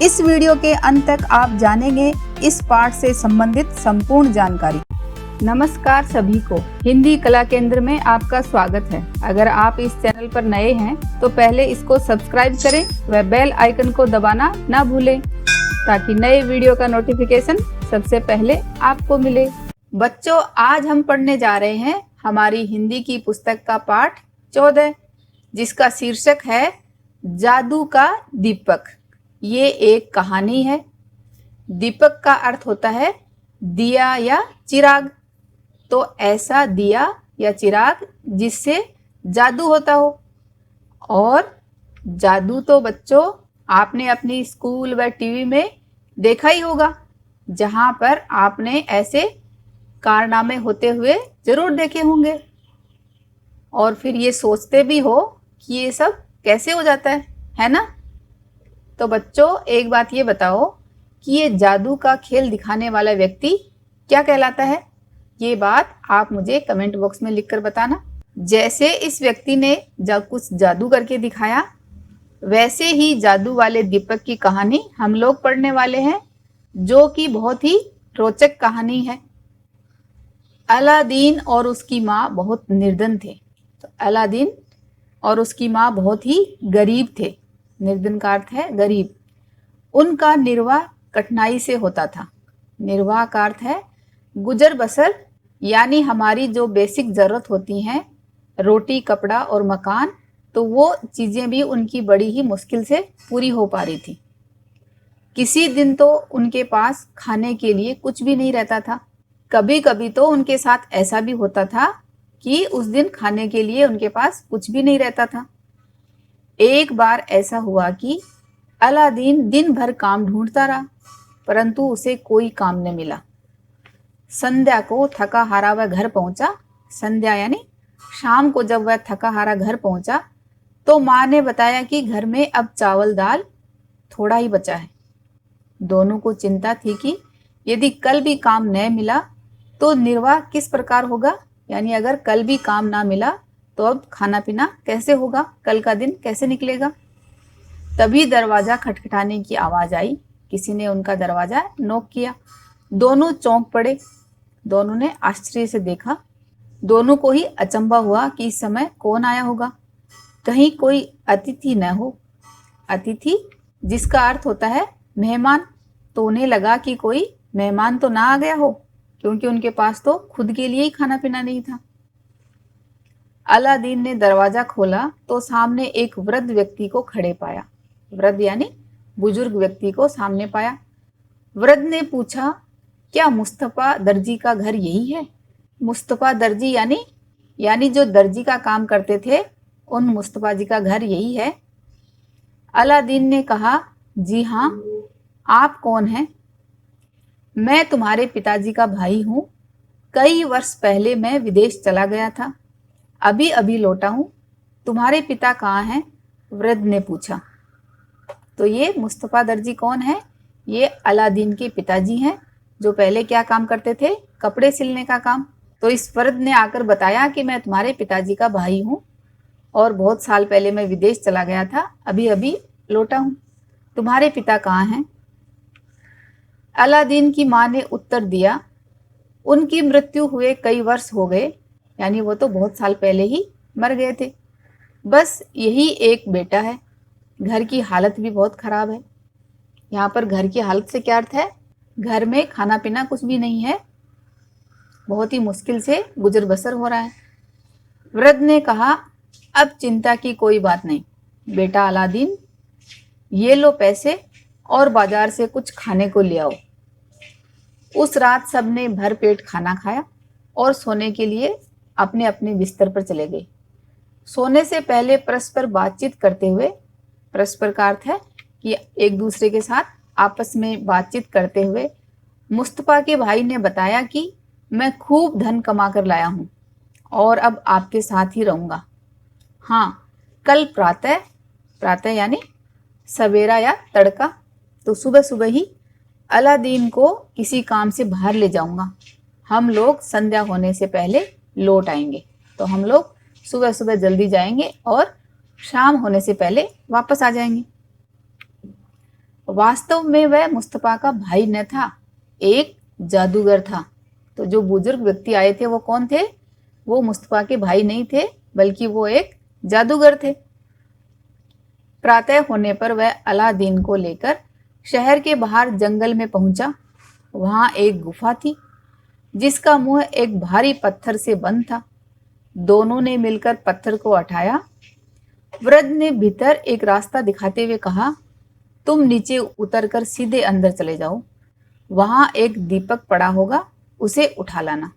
इस वीडियो के अंत तक आप जानेंगे इस पाठ से संबंधित संपूर्ण जानकारी। नमस्कार सभी को, हिंदी कला केंद्र में आपका स्वागत है। अगर आप इस चैनल पर नए हैं तो पहले इसको सब्सक्राइब करें व बेल आइकन को दबाना ना भूलें ताकि नए वीडियो का नोटिफिकेशन सबसे पहले आपको मिले। बच्चों, आज हम पढ़ने जा रहे हैं हमारी हिंदी की पुस्तक का पाठ 14 जिसका शीर्षक है जादू का दीपक। ये एक कहानी है। दीपक का अर्थ होता है दिया या चिराग। तो ऐसा दिया या चिराग जिससे जादू होता हो। और जादू तो बच्चों आपने अपनी स्कूल व टीवी में देखा ही होगा, जहां पर आपने ऐसे कारनामे होते हुए जरूर देखे होंगे और फिर ये सोचते भी हो कि ये सब कैसे हो जाता है ना। तो बच्चों, एक बात ये बताओ कि ये जादू का खेल दिखाने वाला व्यक्ति क्या कहलाता है? ये बात आप मुझे कमेंट बॉक्स में लिखकर बताना। जैसे इस व्यक्ति ने कुछ जादू करके दिखाया, वैसे ही जादू वाले दीपक की कहानी हम लोग पढ़ने वाले हैं, जो कि बहुत ही रोचक कहानी है। अलादीन और उसकी माँ बहुत निर्धन थे। तो अलादीन और उसकी माँ बहुत ही गरीब थे। निर्धन का अर्थ है गरीब। उनका निर्वाह कठिनाई से होता था। निर्वाह का अर्थ है गुजर बसर, यानी हमारी जो बेसिक ज़रूरत होती हैं, रोटी, कपड़ा और मकान, तो वो चीज़ें भी उनकी बड़ी ही मुश्किल से पूरी हो पा रही थी। किसी दिन तो उनके पास खाने के लिए कुछ भी नहीं रहता था। कभी कभी तो उनके साथ ऐसा भी होता था कि उस दिन खाने के लिए उनके पास कुछ भी नहीं रहता था। एक बार ऐसा हुआ कि अलादीन दिन भर काम ढूंढता रहा, परंतु उसे कोई काम न मिला। संध्या को थका हारा वह घर पहुंचा। संध्या यानी शाम को जब वह थका हारा घर पहुंचा तो माँ ने बताया कि घर में अब चावल दाल थोड़ा ही बचा है। दोनों को चिंता थी कि यदि कल भी काम न मिला तो निर्वाह किस प्रकार होगा, यानी अगर कल भी काम ना मिला तो अब खाना पीना कैसे होगा, कल का दिन कैसे निकलेगा। तभी दरवाजा खटखटाने की आवाज आई। किसी ने उनका दरवाजा नॉक किया। दोनों चौंक पड़े। दोनों ने आश्चर्य से देखा। दोनों को ही अचंभा हुआ कि इस समय कौन आया होगा, कहीं कोई अतिथि न हो। अतिथि जिसका अर्थ होता है मेहमान। तो उन्हें लगा कि कोई मेहमान तो ना आ गया हो, क्योंकि उनके पास तो खुद के लिए ही खाना पीना नहीं था। अलादीन ने दरवाजा खोला तो सामने एक वृद्ध व्यक्ति को खड़े पाया। वृद्ध यानी बुजुर्ग व्यक्ति को सामने पाया। वृद्ध ने पूछा, क्या मुस्तफा दर्जी का घर यही है? मुस्तफा दर्जी यानी जो दर्जी का काम करते थे, उन मुस्तफा जी का घर यही है? अलादीन ने कहा, जी हाँ। आप कौन हैं? मैं तुम्हारे पिताजी का भाई हूँ। कई वर्ष पहले मैं विदेश चला गया था, अभी अभी लौटा हूँ। तुम्हारे पिता कहाँ हैं? वृद्ध ने पूछा। तो ये मुस्तफा दर्जी कौन है? ये अलादीन के पिताजी हैं, जो पहले क्या काम करते थे? कपड़े सिलने का काम। तो इस वृद्ध ने आकर बताया कि मैं तुम्हारे पिताजी का भाई हूँ और बहुत साल पहले मैं विदेश चला गया था, अभी अभी लौटा हूँ। तुम्हारे पिता कहाँ हैं? अलादीन की माँ ने उत्तर दिया, उनकी मृत्यु हुए कई वर्ष हो गए, यानी वो तो बहुत साल पहले ही मर गए थे। बस यही एक बेटा है। घर की हालत भी बहुत खराब है। यहाँ पर घर की हालत से क्या अर्थ है? घर में खाना पीना कुछ भी नहीं है, बहुत ही मुश्किल से गुजर बसर हो रहा है। वृद्ध ने कहा, अब चिंता की कोई बात नहीं बेटा अलादीन, ये लो पैसे और बाजार से कुछ खाने को ले आओ। उस रात सबने भर पेट खाना खाया और सोने के लिए अपने अपने बिस्तर पर चले गए। सोने से पहले परस्पर बातचीत करते हुए, परस्पर का अर्थ है कि एक दूसरे के साथ आपस में बातचीत करते हुए, मुस्तफा के भाई ने बताया कि मैं खूब धन कमा कर लाया हूँ और अब आपके साथ ही रहूँगा। हाँ, कल प्रातः, प्रातः यानी सवेरा या तड़का, तो सुबह सुबह ही अलादीन को किसी काम से बाहर ले जाऊंगा। हम लोग संध्या होने से पहले लौट आएंगे। तो हम लोग सुबह सुबह जल्दी जाएंगे और शाम होने से पहले वापस आ जाएंगे। वास्तव में वह मुस्तफा का भाई न था, एक जादूगर था। तो जो बुजुर्ग व्यक्ति आए थे वो कौन थे? वो मुस्तफा के भाई नहीं थे, बल्कि वो एक जादूगर थे। प्रातः होने पर वह अलादीन को लेकर शहर के बाहर जंगल में पहुंचा। वहां एक गुफा थी जिसका मुंह एक भारी पत्थर से बंद था। दोनों ने मिलकर पत्थर को उठाया। वृद्ध ने भीतर एक रास्ता दिखाते हुए कहा, तुम नीचे उतरकर सीधे अंदर चले जाओ, वहां एक दीपक पड़ा होगा, उसे उठा लाना।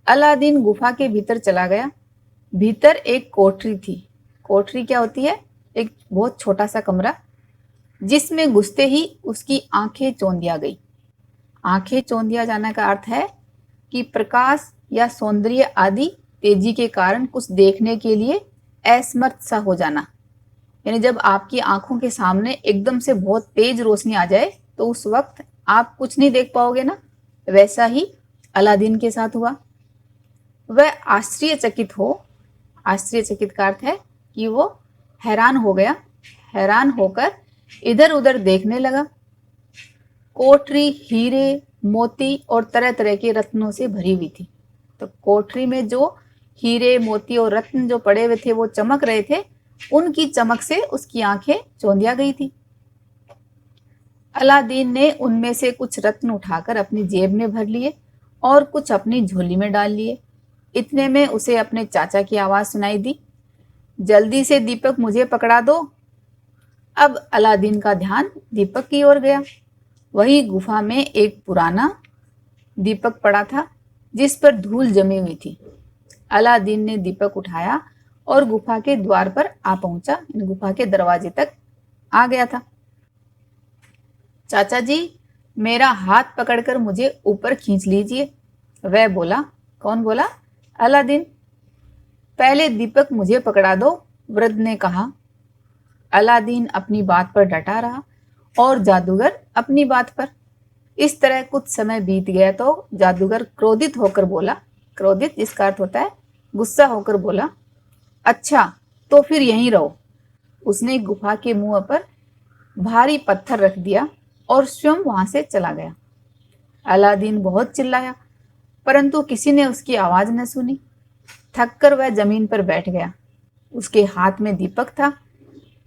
अलादीन गुफा के भीतर चला गया। भीतर एक कोठरी थी। कोठरी क्या होती है? एक बहुत छोटा सा कमरा, जिसमें घुसते ही उसकी आंखें चौंधिया गई। आंखें चौंधिया जाने का अर्थ है कि प्रकाश या सौंदर्य आदि तेजी के कारण कुछ देखने के लिए असमर्थ सा हो जाना। यानी जब आपकी आंखों के सामने एकदम से बहुत तेज रोशनी आ जाए तो उस वक्त आप कुछ नहीं देख पाओगे ना। वैसा ही अलादीन के साथ हुआ। वह आश्चर्यचकित का अर्थ है कि वो हैरान हो गया। हैरान होकर इधर उधर देखने लगा। कोठरी हीरे, मोती और तरह तरह के रत्नों से भरी हुई थी। तो कोठरी में जो हीरे, मोती और रत्न जो पड़े हुए थे वो चमक रहे थे। उनकी चमक से उसकी आंखें चौंधिया गई थी। अलादीन ने उनमें से कुछ रत्न उठाकर अपनी जेब में भर लिए और कुछ अपनी झोली में डाल लिए। इतने में उसे अपने चाचा की आवाज सुनाई दी, जल्दी से दीपक मुझे पकड़ा दो। अब अलादीन का ध्यान दीपक की ओर गया। वही गुफा में एक पुराना दीपक पड़ा था जिस पर धूल जमी हुई थी। अलादीन ने दीपक उठाया और गुफा के द्वार पर आ पहुंचा। गुफा के दरवाजे तक आ गया था। चाचा जी, मेरा हाथ पकड़कर मुझे ऊपर खींच लीजिए, वह बोला। कौन बोला? अलादीन। पहले दीपक मुझे पकड़ा दो, वृद्ध ने कहा। अलादीन अपनी बात पर डटा रहा और जादूगर अपनी बात पर। इस तरह कुछ समय बीत गया तो जादूगर क्रोधित होकर बोला। क्रोधित जिसका अर्थ होता है गुस्सा होकर बोला, अच्छा तो फिर यहीं रहो। उसने गुफा के मुंह पर भारी पत्थर रख दिया और स्वयं वहां से चला गया। अलादीन बहुत चिल्लाया, परंतु किसी ने उसकी आवाज न सुनी। थककर वह जमीन पर बैठ गया। उसके हाथ में दीपक था।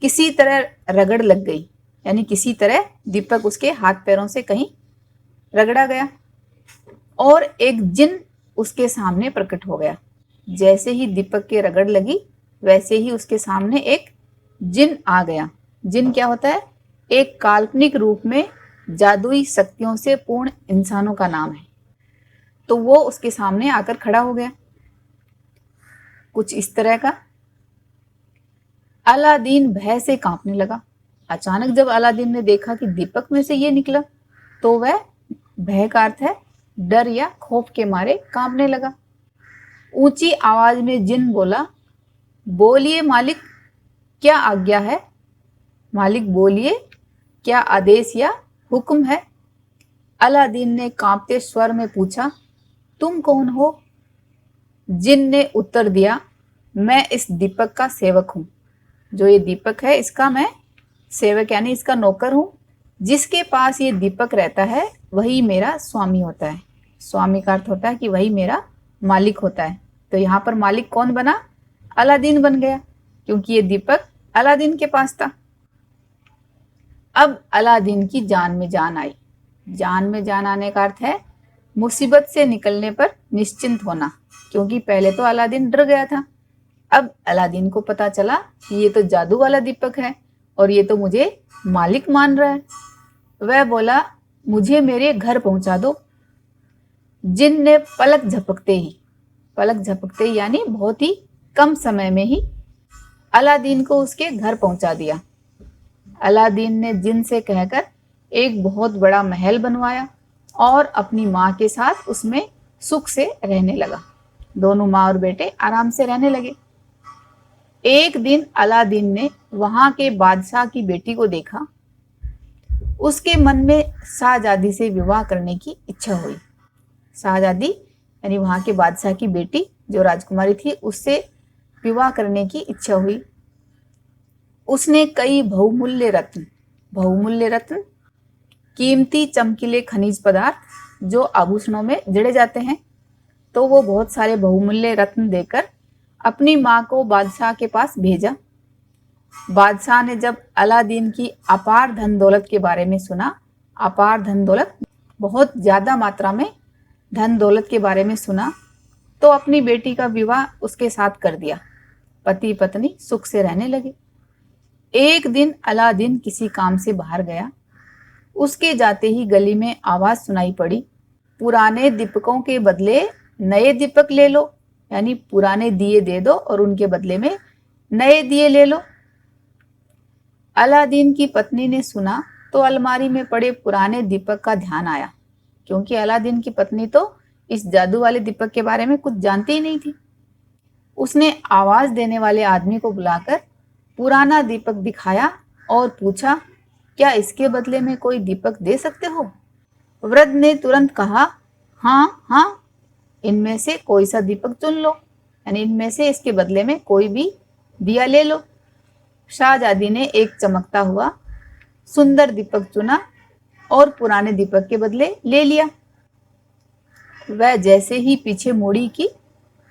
किसी तरह रगड़ लग गई, यानी किसी तरह दीपक उसके हाथ पैरों से कहीं रगड़ा गया और एक जिन उसके सामने प्रकट हो गया। जैसे ही दीपक के रगड़ लगी वैसे ही उसके सामने एक जिन आ गया। जिन क्या होता है? एक काल्पनिक रूप में जादुई शक्तियों से पूर्ण इंसानों का नाम है। तो वो उसके सामने आकर खड़ा हो गया, कुछ इस तरह का। अलादीन भय से कांपने लगा। अचानक जब अलादीन ने देखा कि दीपक में से ये निकला तो वह, भय का अर्थ है डर या खौफ के मारे, कांपने लगा। ऊंची आवाज में जिन बोला, बोलिए मालिक, क्या आज्ञा है? मालिक बोलिए, क्या आदेश या हुक्म है? अलादीन ने कांपते स्वर में पूछा, तुम कौन हो? जिन ने उत्तर दिया, मैं इस दीपक का सेवक हूं। जो ये दीपक है इसका मैं सेवक यानी इसका नौकर हूं। जिसके पास ये दीपक रहता है वही मेरा स्वामी होता है। स्वामी का अर्थ होता है कि वही मेरा मालिक होता है। तो यहाँ पर मालिक कौन बना? अलादीन बन गया, क्योंकि ये दीपक अलादीन के पास था। अब अलादीन की जान में जान आई। जान में जान आने का अर्थ है मुसीबत से निकलने पर निश्चिंत होना, क्योंकि पहले तो अलादीन डर गया था। अब अलादीन को पता चला कि ये तो जादू वाला दीपक है और ये तो मुझे मालिक मान रहा है। वह बोला, मुझे मेरे घर पहुंचा दो। जिन ने पलक झपकते ही यानी बहुत ही कम समय में ही अलादीन को उसके घर पहुंचा दिया। अलादीन ने जिन से कहकर एक बहुत बड़ा महल बनवाया और अपनी माँ के साथ उसमें सुख से रहने लगा। दोनों माँ और बेटे आराम से रहने लगे। एक दिन अलादीन ने वहां के बादशाह की बेटी को देखा। उसके मन में शाहजादी से विवाह करने की इच्छा हुई। शाहजादी यानी वहां के बादशाह की बेटी जो राजकुमारी थी, उससे विवाह करने की इच्छा हुई। उसने कई बहुमूल्य रत्न कीमती चमकीले खनिज पदार्थ जो आभूषणों में जड़े जाते हैं, तो वो बहुत सारे बहुमूल्य रत्न देकर अपनी माँ को बादशाह के पास भेजा। बादशाह ने जब अलादीन की अपार धन दौलत के बारे में सुना, अपार धन दौलत, बहुत ज़्यादा मात्रा में धन दौलत के बारे में सुना, तो अपनी बेटी का विवाह उसके साथ कर दिया। पति पत्नी सुख से रहने लगे। एक दिन अलादीन किसी काम से बाहर गया। उसके जाते ही गली में आवाज़ सुनाई पड़ी, पुराने दीपकों के बदले नए दीपक ले लो, यानी पुराने दिए दे दो और उनके बदले में नए दिए ले लो। अलादीन की पत्नी ने सुना तो अलमारी में पड़े पुराने दीपक का ध्यान आया, क्योंकि अलादीन की पत्नी तो इस जादू वाले दीपक के बारे में कुछ जानती ही नहीं थी। उसने आवाज देने वाले आदमी को बुलाकर पुराना दीपक दिखाया और पूछा, क्या इसके बदले में कोई दीपक दे सकते हो? वृद्ध ने तुरंत कहा, हाँ हाँ, इनमें से कोई सा दीपक चुन लो, यानी इनमें से इसके बदले में कोई भी दिया ले लो। शाहजादी ने एक चमकता हुआ सुंदर दीपक चुना और पुराने दीपक के बदले ले लिया। वह जैसे ही पीछे मुड़ी की,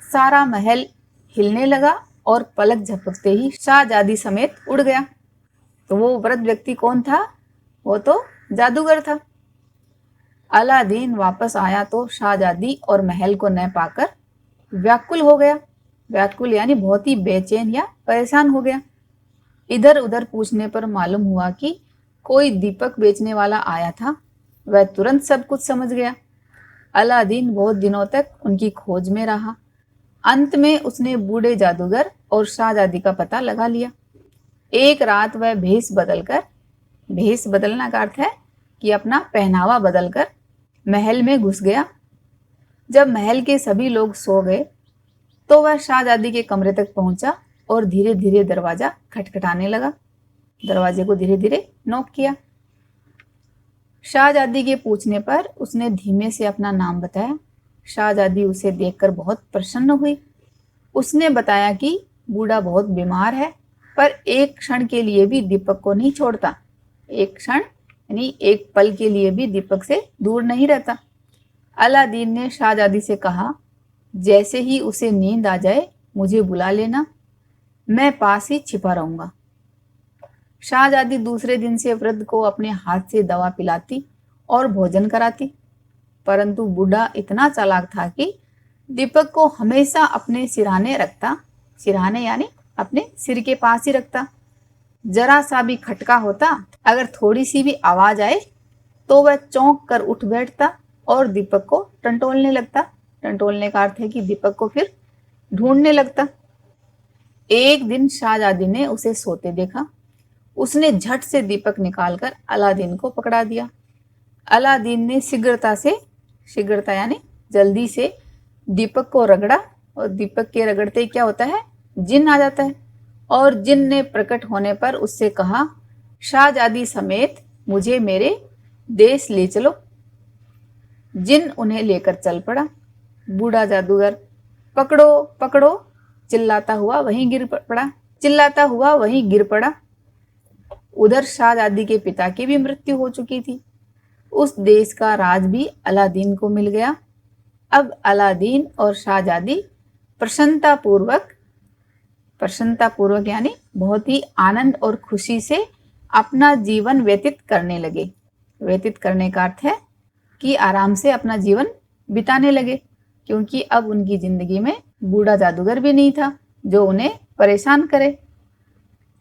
सारा महल हिलने लगा और पलक झपकते ही शाहजादी समेत उड़ गया। तो वो वृद्ध व्यक्ति कौन था? वो तो जादूगर था। अलादीन वापस आया तो शाहजादी और महल को न पाकर व्याकुल हो गया। व्याकुल यानी बहुत ही बेचैन या परेशान हो गया। इधर उधर पूछने पर मालूम हुआ कि कोई दीपक बेचने वाला आया था। वह तुरंत सब कुछ समझ गया। अलादीन बहुत दिनों तक उनकी खोज में रहा। अंत में उसने बूढ़े जादूगर और शाहजादी का पता लगा लिया। एक रात वह भेष बदलना का अर्थ है कि अपना पहनावा बदलकर महल में घुस गया। जब महल के सभी लोग सो गए तो वह शाहजादी के कमरे तक पहुंचा और धीरे धीरे दरवाजा खटखटाने लगा। दरवाजे को धीरे धीरे नॉक किया। शाहजादी के पूछने पर उसने धीमे से अपना नाम बताया। शाहजादी उसे देखकर बहुत प्रसन्न हुई। उसने बताया कि बूढ़ा बहुत बीमार है, पर एक क्षण के लिए भी दीपक को नहीं छोड़ता। एक क्षण यानी एक पल के लिए भी दीपक से दूर नहीं रहता। अलादीन ने शाहजादी से कहा, जैसे ही उसे नींद आ जाए मुझे बुला लेना, मैं पास ही छिपा रहूंगा। शाहजादी दूसरे दिन से वृद्ध को अपने हाथ से दवा पिलाती और भोजन कराती, परंतु बूढ़ा इतना चालाक था कि दीपक को हमेशा अपने सिरहाने रखता। सिरहाने यानी अपने सिर के पास ही रखता। जरा सा भी खटका होता, अगर थोड़ी सी भी आवाज आए तो वह चौंक कर उठ बैठता और दीपक को टंटोलने लगता। टंटोलने का अर्थ है कि दीपक को फिर ढूंढने लगता। एक दिन शाहजादी ने उसे सोते देखा। उसने झट से दीपक निकालकर अलादीन को पकड़ा दिया। अलादीन ने शीघ्रता यानी जल्दी से दीपक को रगड़ा, और दीपक के रगड़ते क्या होता है, जिन आ जाता है। और जिन ने प्रकट होने पर उससे कहा, शाहजादी समेत मुझे मेरे देश ले चलो। जिन उन्हें लेकर चल पड़ा। बूढ़ा जादूगर पकड़ो पकड़ो चिल्लाता हुआ वहीं गिर पड़ा। उधर शाहजादी के पिता की भी मृत्यु हो चुकी थी। उस देश का राज भी अलादीन को मिल गया। अब अलादीन और शाहजादी प्रसन्नतापूर्वक यानी बहुत ही आनंद और खुशी से अपना जीवन व्यतीत करने लगे। व्यतीत करने का अर्थ है कि आराम से अपना जीवन बिताने लगे, क्योंकि अब उनकी जिंदगी में बूढ़ा जादूगर भी नहीं था जो उन्हें परेशान करे।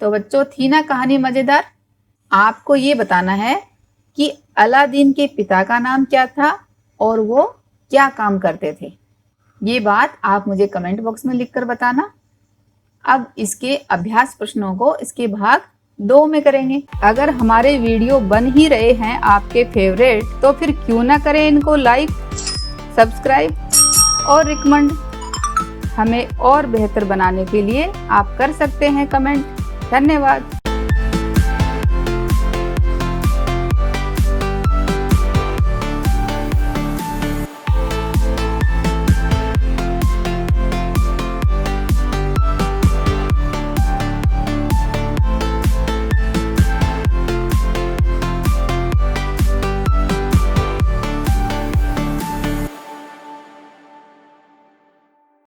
तो बच्चों, थी ना कहानी मजेदार? आपको ये बताना है कि अलादीन के पिता का नाम क्या था और वो क्या काम करते थे। ये बात आप मुझे कमेंट बॉक्स में लिखकर बताना। अब इसके अभ्यास प्रश्नों को इसके भाग 2 में करेंगे। अगर हमारे वीडियो बन ही रहे हैं आपके फेवरेट, तो फिर क्यों ना करें इनको लाइक, सब्सक्राइब और रिकमेंड। हमें और बेहतर बनाने के लिए आप कर सकते हैं कमेंट। धन्यवाद।